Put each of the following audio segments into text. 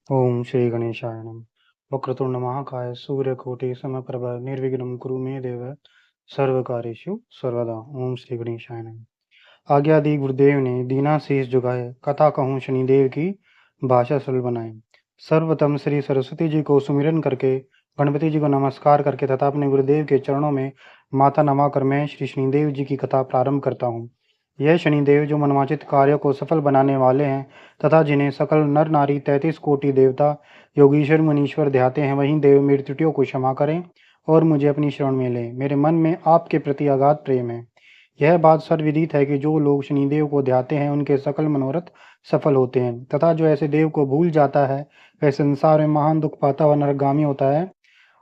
ओम श्री गणेशाय नमः। वक्रतुंड महाकाय सूर्यकोटि समप्रभ निर्विघ्नं कुरु मे देव सर्वकार्येषु सर्वदा। ओम श्री गणेशाय नमः। आज्ञा दी गुरुदेव ने दीना शीस झुकाए, कथा कहूँ शनिदेव की भाषा सरल बनाए। सर्वप्रथम श्री सरस्वती जी को सुमिरन करके, गणपति जी को नमस्कार करके तथा अपने गुरुदेव के चरणों में माथा नवाकर मैं श्री शनिदेव जी की कथा प्रारंभ करता हूँ। यह शनिदेव जो मनवांचित कार्यों को सफल बनाने वाले हैं तथा जिन्हें सकल नर नारी 33 कोटि देवता योगीश्वर मुनीश्वर ध्याते हैं, वहीं देव मेरी त्रुटियों को क्षमा करें और मुझे अपनी शरण में लें। मेरे मन में आपके प्रति अगाध प्रेम है। यह बात सर्वविदित है कि जो लोग शनिदेव को ध्याते हैं उनके सकल मनोरथ सफल होते हैं, तथा जो ऐसे देव को भूल जाता है वह संसार में महान दुख पाता हुआ नरकगामी होता है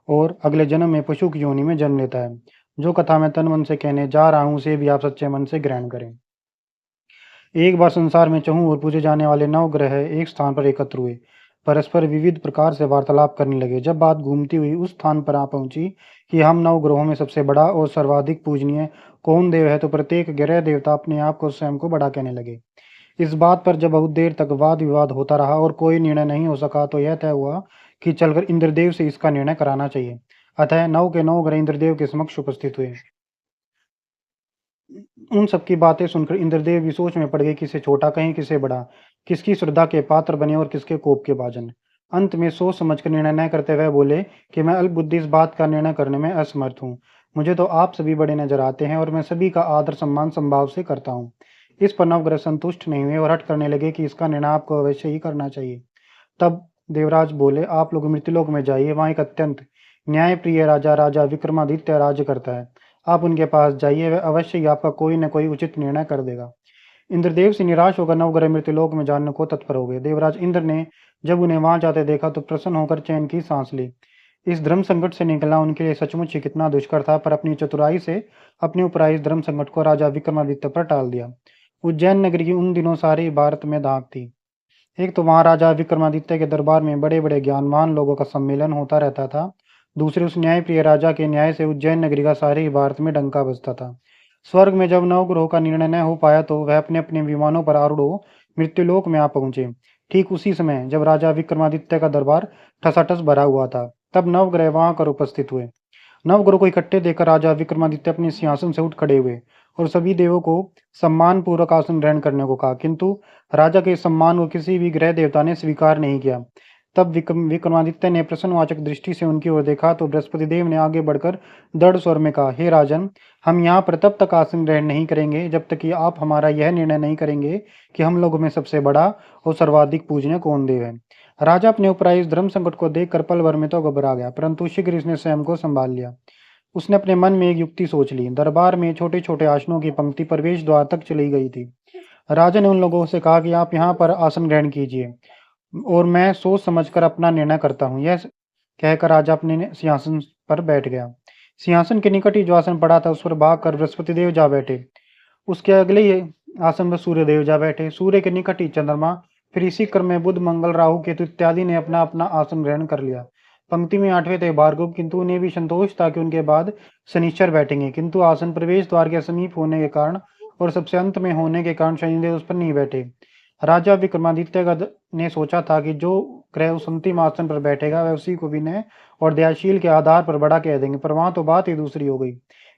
और अगले जन्म में पशु की योनि में जन्म लेता है। जो कथा मैं तन मन से कहने जा रहा हूँ उसे भी आप सच्चे मन से ग्रहण करें। एक बार संसार में चहु ओर पूजे जाने वाले 9 ग्रह एक स्थान पर एकत्र हुए, परस्पर विविध प्रकार से वार्तालाप करने लगे। जब बात घूमती हुई उस स्थान पर आ पहुंची कि हम 9 ग्रहों में सबसे बड़ा और सर्वाधिक पूजनीय कौन देव है, तो प्रत्येक ग्रह देवता अपने आप को स्वयं को बड़ा कहने लगे। इस बात पर जब बहुत देर तक वाद विवाद होता रहा और कोई निर्णय नहीं हो सका, तो यह तय हुआ कि चलकर इंद्रदेव से इसका निर्णय कराना चाहिए। अतः 9 के 9 ग्रह इंद्रदेव के समक्ष उपस्थित हुए। उन सबकी बातें सुनकर इंद्रदेव भी सोच में पड़ गए, किसे छोटा कहें किसे बड़ा, किसकी श्रद्धा के पात्र बने और किसके कोप के भाजन। अंत में सोच समझकर निर्णय न करते हुए बोले कि मैं अल्पबुद्धि इस बात का निर्णय करने में असमर्थ हूँ। मुझे तो आप सभी बड़े नजर आते हैं और मैं सभी का आदर सम्मान संभाव से करता हूँ। इस पर नवग्रह संतुष्ट नहीं हुए और हट करने लगे कि इसका निर्णय आपको अवश्य ही करना चाहिए। तब देवराज बोले, आप लोग मृत्युलोक में जाइए, वहां एक अत्यंत न्यायप्रिय राजा राजा विक्रमादित्य राज्य करता है। आप उनके पास जाइए, वह अवश्य ही आपका कोई न कोई उचित निर्णय कर देगा। इंद्रदेव से निराश होकर नवग्रह मृत्युलोक में जाने को तत्पर हो गए। देवराज इंद्र ने जब उन्हें वहां जाते देखा तो प्रसन्न होकर चैन की सांस ली। इस धर्म संकट से निकलना उनके लिए सचमुच ही कितना दुष्कर था, पर अपनी चतुराई से अपने ऊपर आए इस धर्म संकट को राजा विक्रमादित्य पर टाल दिया। उज्जैन नगरी की उन दिनों सारी भारत में धाक थी। एक तो वहां राजा विक्रमादित्य के दरबार में बड़े बड़े ज्ञानवान लोगों का सम्मेलन होता रहता था। दूसरे उस न्यायप्रिय राजा के न्याय से उज्जैन नगरी का सारे ही भारत में डंका बजता था। स्वर्ग में जब नवग्रहों का निर्णय न हो पाया तो वह अपने अपने विमानों पर आरूढ़ हो मृत्युलोक में आ पहुंचे। ठीक उसी समय जब राजा विक्रमादित्य का दरबार ठसाठस भरा हुआ था, तब नवग्रह वहां कर उपस्थित हुए। नवग्रह को इकट्ठे देखकर राजा विक्रमादित्य अपने सिंहासन से उठ खड़े हुए और सभी देवों को सम्मान पूर्वक आसन ग्रहण करने को कहा, किंतु राजा के सम्मान को किसी भी ग्रह देवता ने स्वीकार नहीं किया। तब विक्रमादित्य ने प्रश्नवाचक दृष्टि से उनकी ओर देखा तो बृहस्पति देव ने आगे बढ़कर दृढ़ स्वर में कहा, हे राजन, हम यहाँ पर तब तक आसन ग्रहण नहीं करेंगे जब तक कि आप हमारा यह निर्णय नहीं करेंगे कि हम लोगों में सबसे बड़ा और सर्वाधिक पूजनीय कौन देव है। राजा अपने ऊपर आए इस धर्म संकट को देखकर पल भर में तो घबरा गया, परंतु शीघ्र इसने स्वयं को संभाल लिया। उसने अपने मन में एक युक्ति सोच ली। दरबार में छोटे छोटे आसनों की पंक्ति प्रवेश द्वार तक चली गई थी। राजा ने उन लोगों से कहा कि आप यहाँ पर आसन ग्रहण कीजिए और मैं सोच समझकर अपना निर्णय करता हूँ। यह कहकर राजा अपने सिंहासन पर बैठ गया। सिंहासन के निकट ही जो आसन पड़ा था उस पर भाग कर बृहस्पति देव जा बैठे। उसके अगले ही आसन पर सूर्य देव जा बैठे। सूर्य के निकट ही चंद्रमा, फिर इसी क्रम में बुध, मंगल, राहु, केतु इत्यादि ने अपना अपना आसन ग्रहण कर लिया। पंक्ति में 8वें थे भार्गव, किंतु उन्हें भी संतोष था कि उनके बाद शनिश्चर बैठेंगे, किंतु आसन प्रवेश द्वार के समीप होने के कारण और सबसे अंत में होने के कारण शनिदेव उस पर नहीं बैठे। राजा विक्रमादित्य ने सोचा था कि जो ग्रह उस अंतिम आसन पर बैठेगा वह उसी को विनय और दयाशील के आधार पर बड़ा कह देंगे, पर वहां तो बात ही दूसरी हो गई।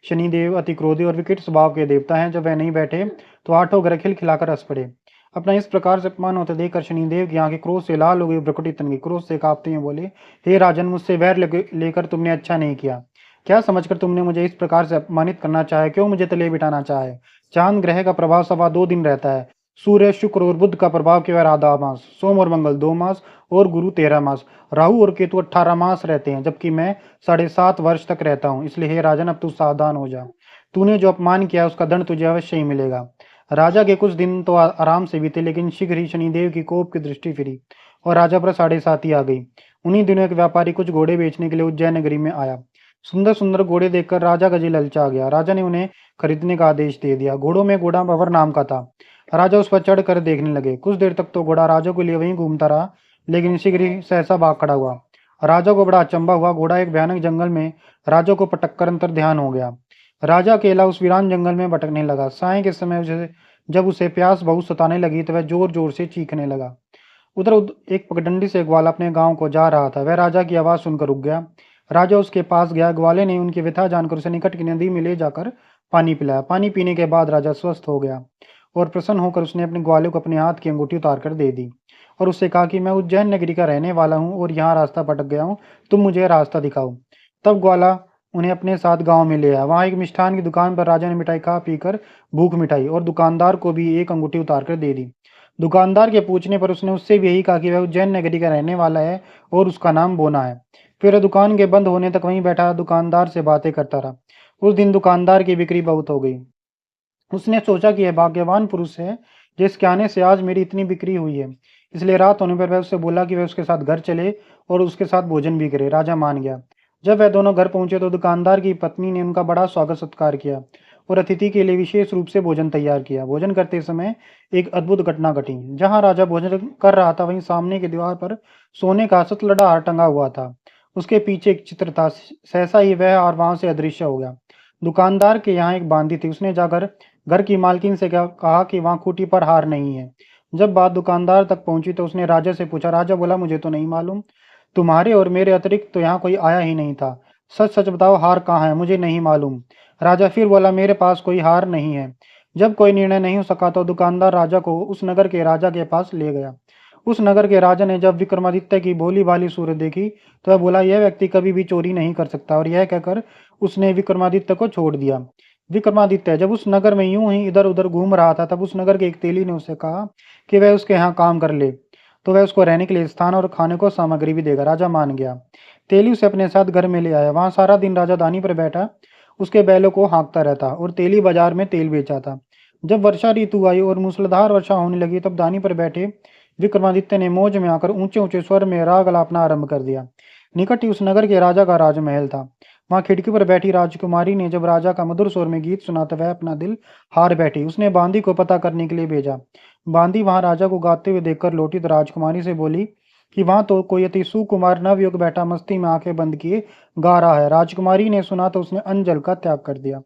शनिदेव अति क्रोधी और विकट स्वभाव के देवता हैं। जब वह नहीं बैठे तो आठों ग्रह खिलखिलाकर हंस पड़े। अपना इस प्रकार से अपमान होते देखकर शनिदेव की आंखें क्रोध से लाल हो गई, भ्रुकुटी तन गई। क्रोध से कांपते हुए बोले, हे राजन, मुझसे वैर लेकर तुमने अच्छा नहीं किया। क्या समझकर तुमने मुझे इस प्रकार से अपमानित करना चाहे? क्यों मुझे तले बिठाना चाहे? चांद ग्रह का प्रभाव 2.25 दिन रहता है। सूर्य, शुक्र और बुध का प्रभाव केवल आधा मास, सोम और मंगल 2 मास और गुरु 13 मास, राहु और केतु 18 मास रहते हैं, जबकि मैं 7.5 वर्ष तक रहता हूँ। इसलिए हे राजन, अब तू सावधान हो जा। तूने जो अपमान किया उसका दंड तुझे अवश्य ही मिलेगा। राजा के कुछ दिन तो आराम से बीते, लेकिन शीघ्र ही शनिदेव की कोप की दृष्टि फिरी और राजा पर 7.5 आ गई। उन्हीं दिनों एक व्यापारी कुछ घोड़े बेचने के लिए उज्जैन नगरी में आया। सुंदर सुंदर घोड़े देखकर राजा का जी ललचा गया। राजा ने उन्हें खरीदने का आदेश दे दिया। घोड़ों में घोड़ा भंवर नाम का था। राजा उस पर चढ़कर देखने लगे। कुछ देर तक तो घोड़ा राजा के लिए वहीं घूमता रहा, लेकिन शीघ्र ही सहसा भाग खड़ा हुआ। राजा को बड़ा अचंभा हुआ। घोड़ा एक भयानक जंगल में राजा को पटक कर अंतर ध्यान हो गया। राजा अकेला उस वीरान जंगल में भटकने लगा। साय के समय जब उसे प्यास बहुत सताने लगी तो वह जोर जोर से चीखने लगा। एक पगडंडी से ग्वाला अपने गांव को जा रहा था। वह राजा की आवाज सुनकर रुक गया। राजा उसके पास गया। ग्वाले ने उनकी व्यथा जानकर उसे निकट की नदी में ले जाकर पानी पिलाया। पानी पीने के बाद राजा स्वस्थ हो गया और प्रसन्न होकर उसने अपने ग्वाले को अपने हाथ की अंगूठी उतार कर दे दी और उससे कहा कि मैं उज्जैन नगरी का रहने वाला हूँ और यहाँ रास्ता भटक गया हूँ, तुम मुझे रास्ता दिखाओ। तब ग्वाला उन्हें अपने साथ गांव में ले आया। वहां एक मिष्ठान की दुकान पर राजा ने मिठाई खा पीकर भूख मिटाई और दुकानदार को भी एक अंगूठी उतार कर दे दी। दुकानदार के पूछने पर उसने उससे भी यही कहा कि वह उज्जैन नगरी का रहने वाला है और उसका नाम बोना है। फिर वह दुकान के बंद होने तक वहीं बैठा दुकानदार से बातें करता रहा। उस दिन दुकानदार की बिक्री बहुत हो गई। उसने सोचा कि यह भाग्यवान पुरुष है जिसके आने से आज मेरी इतनी बिक्री हुई है। इसलिए रात होने पर वह उससे बोला कि वह उसके साथ घर चले और उसके साथ भोजन भी करे। राजा मान गया। जब वह दोनों घर पहुंचे तो दुकानदार की पत्नी ने उनका बड़ा स्वागत सत्कार किया और अतिथि के लिए विशेष रूप से भोजन तैयार किया। भोजन करते समय एक अद्भुत घटना घटी। जहां राजा भोजन कर रहा था वहीं सामने की दीवार पर सोने का सतलड़ा हार टंगा हुआ था। उसके पीछे एक चित्र था। सहसा ही वह और वहां से अदृश्य हो गया। दुकानदार के यहाँ एक बांदी थी। उसने जाकर घर की मालकिन से कहा कि वहां खूंटी पर हार नहीं है। जब बात दुकानदार तक पहुंची तो उसने राजा से पूछा। राजा बोला, मुझे तो नहीं मालूम, तुम्हारे और मेरे अतिरिक्त तो यहाँ कोई आया ही नहीं था। सच सच बताओ, हार कहाँ है? मुझे नहीं मालूम। राजा फिर बोला, मेरे पास कोई हार नहीं है। जब कोई निर्णय नहीं हो सका तो दुकानदार राजा को उस नगर के राजा के पास ले गया। उस नगर के राजा ने जब विक्रमादित्य की भोली भाली सूरत देखी तो वह बोला, यह व्यक्ति कभी भी चोरी नहीं कर सकता, और यह कहकर उसने विक्रमादित्य को छोड़ दिया। विक्रमादित्य जब उस नगर में यूं ही इधर उधर घूम रहा था तब उस नगर के एक तेली ने उससे कहा कि वह उसके यहाँ काम कर ले तो वह उसको रहने के लिए स्थान और खाने को सामग्री भी देगा। राजा मान गया। तेली उसे अपने साथ घर में ले आया। वहां सारा दिन राजा दानी पर बैठा उसके बैलों को हाँकता रहता और तेली बाजार में तेल बेचा था। जब वर्षा ऋतु आई और मूसलाधार वर्षा होने लगी तब दानी पर बैठे विक्रमादित्य ने मौज में आकर ऊंचे ऊंचे स्वर में राग अलापना आरंभ कर दिया। निकट ही उस नगर के राजा का राजमहल था। वहां खिड़की पर बैठी राजकुमारी ने जब राजा का मधुर स्वर में गीत सुना तो वह अपना दिल हार बैठी। उसने बांदी को पता करने के लिए भेजा। बांदी वहां राजा को गाते हुए देखकर लौटी तो राजकुमारी से बोली कि वहां तो कोई अति सुकुमार नवयुग बैठा मस्ती में आंखें बंद किए गा रहा है। राजकुमारी ने सुना तो उसने अंजल का त्याग कर दिया।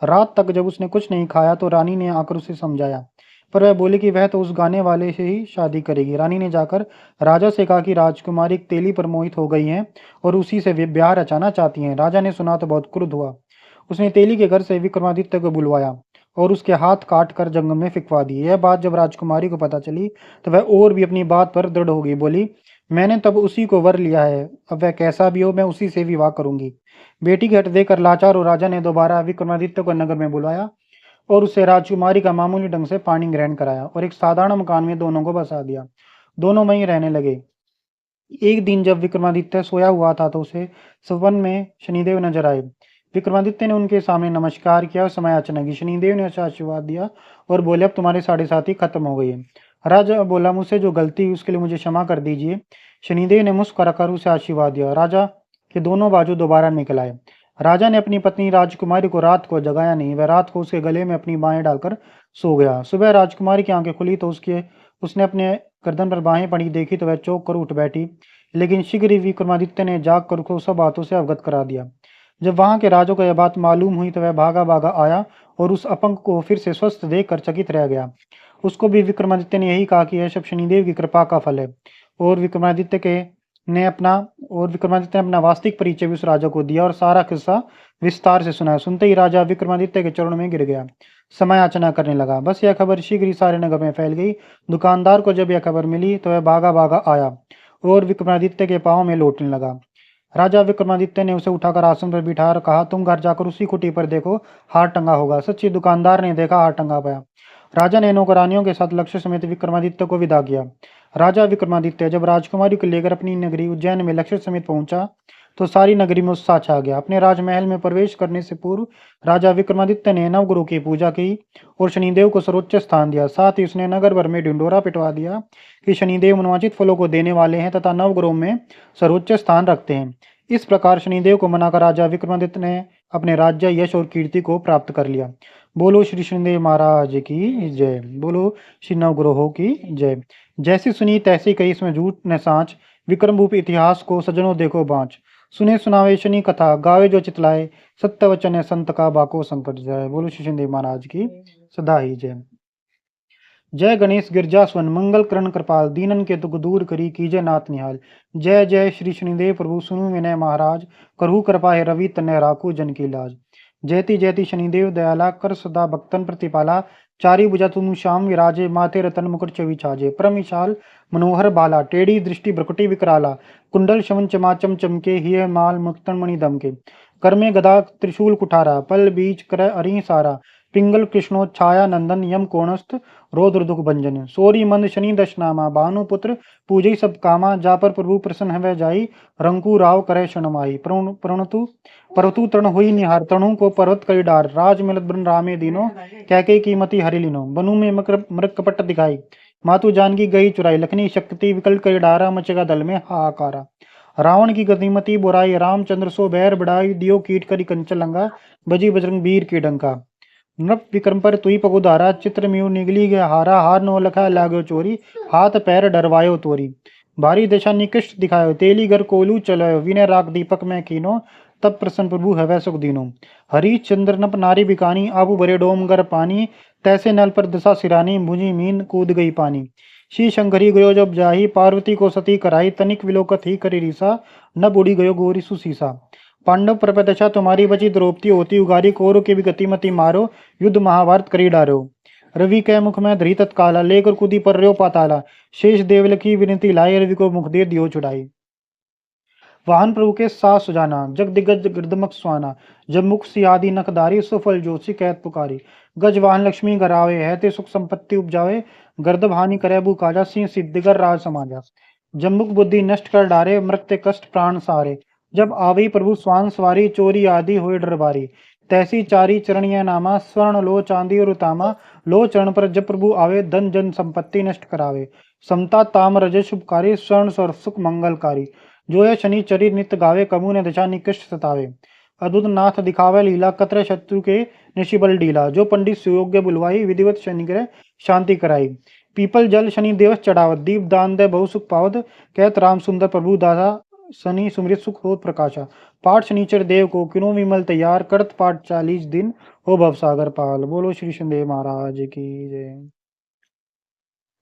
रात तक जब उसने कुछ नहीं खाया तो रानी ने आकर उसे समझाया, पर वह बोली कि वह तो उस गाने वाले से ही शादी करेगी। रानी ने जाकर राजा से कहा कि राजकुमारी एक तेली पर मोहित हो गई हैं और उसी से वे ब्याह रचाना चाहती हैं। राजा ने सुना तो बहुत क्रुद्ध हुआ। उसने तेली के घर से विक्रमादित्य को बुलवाया और उसके हाथ काट कर जंगल में फिकवा दिए। यह बात जब राजकुमारी को पता चली तो वह और भी अपनी बात पर दृढ़ हो गई। बोली, मैंने तब उसी को वर लिया है, अब वह कैसा भी हो मैं उसी से विवाह करूंगी। बेटी की हट देकर लाचार और राजा ने दोबारा विक्रमादित्य को नगर में बुलाया और उससे राजकुमारी का मामूली ढंग से पानी ग्रहण कराया और एक साधारण मकान में दोनों को बसा दिया। दोनों वहीं रहने लगे। एक दिन जब विक्रमादित्य सोया हुआ था तो उसे सपन में शनिदेव नजर आए। विक्रमादित्य ने उनके सामने नमस्कार किया और समय याचना की। शनिदेव ने उसे आशीर्वाद दिया और बोले, अब तुम्हारे 7.5 खत्म हो गई है। राजा बोला, मुझसे जो गलती हुई उसके लिए मुझे क्षमा कर दीजिए। शनिदेव ने मुस्कुराकर उसे आशीर्वाद दिया। राजा के दोनों बाजू दोबारा निकल आए। राजा ने अपनी पत्नी राजकुमारी को रात को जगाया नहीं। वह रात को उसके गले में अपनी बाहें डालकर सो गया। सुबह राजकुमारी की आंखें खुली तो उसने अपने गर्दन पर बाहें पड़ी देखी तो वह चौंक कर उठ बैठी। लेकिन शीघ्र ही विक्रमादित्य ने जाग कर उसको सब बातों से अवगत करा दिया। जब वहां के राजा को यह बात मालूम हुई तो वह भागा भागा आया और उस अपंग को फिर से स्वस्थ देखकर चकित रह गया। उसको भी विक्रमादित्य ने यही कहा कि यह सब शनिदेव की कृपा का फल है। और विक्रमादित्य ने अपना वास्तविक परिचय भी उस राजा को दिया और सारा किस्सा विस्तार से सुनाया। सुनते ही राजा विक्रमादित्य के चरणों में गिर गया, समय याचना करने लगा। बस यह खबर शीघ्र ही सारे नगर में फैल गई। दुकानदार को जब यह खबर मिली तो वह भागा भागा आया और विक्रमादित्य के पांव में लौटने लगा। राजा विक्रमादित्य ने उसे उठाकर आसन पर बिठाया और कहा, तुम घर जाकर उसी खुटी पर देखो, हार टंगा होगा। सच्ची दुकानदार ने देखा, हार टंगा पाया। राजा ने नौकरानियों के साथ लक्ष्य समेत विक्रमादित्य को विदा किया। राजा विक्रमादित्य जब राजकुमारी को लेकर अपनी नगरी उज्जैन में लक्ष्य समेत पहुंचा तो सारी नगरी में उत्साह छा गया। अपने राजमहल में प्रवेश करने से पूर्व राजा विक्रमादित्य ने नवग्रहों की पूजा की और शनिदेव को सर्वोच्च स्थान दिया। साथ ही उसने नगर भर में ढिंडोरा पिटवा दिया कि शनिदेव मनवांचित फलों को देने वाले हैं तथा नवग्रहों में सर्वोच्च स्थान रखते हैं। इस प्रकार शनिदेव को मनाकर राजा विक्रमादित्य ने अपने राज्य, यश और कीर्ति को प्राप्त कर लिया। बोलो श्री शनिदेव महाराज की जय। बोलो श्री नवग्रहों की जय। जैसी सुनी तैसी कही, इसमें झूठ न सांच। विक्रम रूप इतिहास को सजनों देखो बाँच। सुने सुनावे शनि कथा, गावे जो चितलाए। सत्य वचन है संत का, बाको संकट जाए। बोलो श्री शनिदेव महाराज की सदा ही जय। जय गणेश गिरजास्वन मंगल करण कृपाल दीनन के दुख दूर करी कीजय नाथ निहाल। जय जय श्री शनिदेव प्रभु सुनु विनय महाराज करहु कृपा है रवि तनय राखू जन की लाज। जयति जयति शनिदेव दयाला कर सदा भक्तन प्रतिपाला चारि भुजा तुम श्याम विराजे माते रतन मुकुट छवि छाजे। परम विशाल मनोहर बाला टेढ़ी दृष्टि भ्रकुटी विकराला कुंडल शवन चमाचम चमके हिय माल मुक्तन मणि दमके। कर में गदा त्रिशूल कुठारा पल बीच कर अरि सारा पिंगल कृष्णो छाया नंदन यम कोणस्थ रौद्र दुख भंजन। सोरी मंद शनि दशनामा भानुपुत्र पूजई सब कामा जा पर प्रभु प्रसन्न है जाई रंकु राव करे शनमाई। प्रणतु परतु तृण हुई निहार तणु को पर्वत कई डार राज मिलत बन रामे दीनो कैके कीमती हरि लीनो। बनु में मृग कपट दिखाई मातु जानकी गई चुराई लखनी शक्ति विकल कई डारा मचेगा दल में हाहाकारा। रावण की गतिमती बुराई रामचंद्र सो बैर बढ़ाई दियो कीट करी कंचन लंगा बजी बजरंग वीर की डंका। नृप विक्रम पर तुई पगुधारा चित्र म्यू निगली गया हारा हार नो लखा लागो चोरी हाथ पैर डरवायो तोरी। भारी दशा निकृष्ट दिखायो तेली घर कोलू चलायो विनय राग दीपक में कीनो तब प्रसन्न प्रभु हवै सुख दीनो। हरी चंद्र नप नारी बिकानी आबू भरे डोम गर पानी तैसे नल पर दशा सिरानी भुजी मीन कूद गई पानी। श्री शंकरी गयो जब जाही पार्वती को सती कराई तनिक विलोकत ही करी रीसा न बुढ़ी गयो गोरी सुसीसा। पांडव प्रपदशा तुम्हारी बची द्रौपदी होती उगारी कोरु की भी गतिमति मारो युद्ध महाभारत करी डारो। रवि के मुख में धरी तत्काला लेकर कूदी पर र्यो पाताला शेष देवल की विनती लाई रवि को मुख दे दियो छुड़ाई। वाहन प्रभु के सास सुजाना जग दिग्गज गिरदमक स्वाना जब मुख सियादी नखदारी सुफल जोशी कहत पुकारी। गज वाहन लक्ष्मी गरावे है ते सुख संपत्ति उपजावे गर्दभ हानि करे भू काजा सिंह सिद्धिगर राज समाजा। जब मुख बुद्धि नष्ट कर डारे मृत्य कष्ट प्राण सारे जब आवी प्रभु स्वान सवारी चोरी आदि हुए डरबारी। तैसी चारी चरणिया नामा स्वर्ण लो चांदी और उतामा लो चरण पर जब प्रभु आवे धन जन संपत्ति नष्ट करावे। समता ताम रज शुभकारी स्वर्ण स्वर सुख मंगलकारी जो है शनि चरी नित्य गावे कबू ने दशा निकृष्ट सतावे। अद्भुत नाथ दिखावे लीला कत्र शत्रु के निशिबल डीला जो पंडित सुयोग्य बुलवाई विधिवत शनि ग्रह शांति कराई। पीपल जल शनि दिवस चढ़ावत दीप दान दे बहु सुख पावत कहत राम सुंदर प्रभु दादा शनि सुमृत सुख होत प्रकाशा। पाठ शनिचर देव को किनो विमल तैयार करत पाठ 40 दिन हो भवसागर पाल। बोलो श्री शनिदेव महाराज की जय।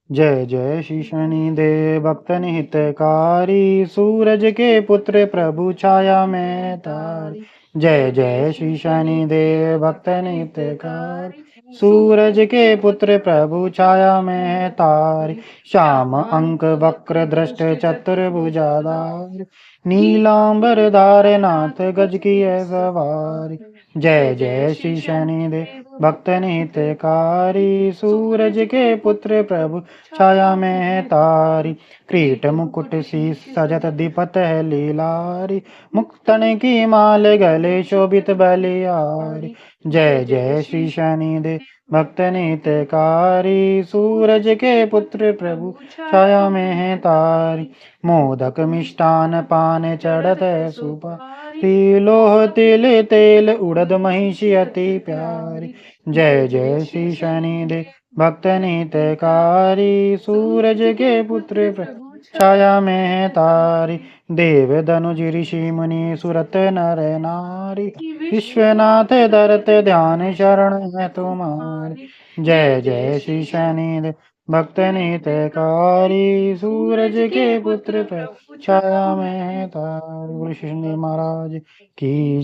जय जय श्री शनिदेव भक्तन हितकारी सूरज के पुत्र प्रभु छाया में तारी। जय जय श्री शनिदेव भक्तन हितकारी सूरज के पुत्र प्रभु छाया में तारी। श्याम अंक वक्र दृष्ट चतुर्भुजाधार नीलांबर धारे नाथ गज की है सवारी। जय जय श्री शनिदेव भक्तन हितकारी सूरज के पुत्र प्रभु छाया में तारी। क्रीट मुकुट शीस सजत दीपत है लीलारी मुक्तन की माल गले शोभित बलियारी। जय जय श्री शनिदेव भक्तन हितकारी सूरज के पुत्र प्रभु छाया में है तारी। मोदक मिष्टान पान चढ़त है सुपारी लोह तिल तेल उड़द महिषी अति प्यारी। जय जय श्री शनिदेव भक्तन हितकारी सूरज के पुत्र प्रभु छाया में है तारी। देव धनुज ऋषि मुनि सुरत नर नारी विश्वनाथ दरत ध्यान शरण है तुम्हारी। जय जय श्री शनिदेव भक्तन हितकारी सूरज के पुत्र प्रभु छाया में है तारी। बोलो श्री शनिदेव महाराज की।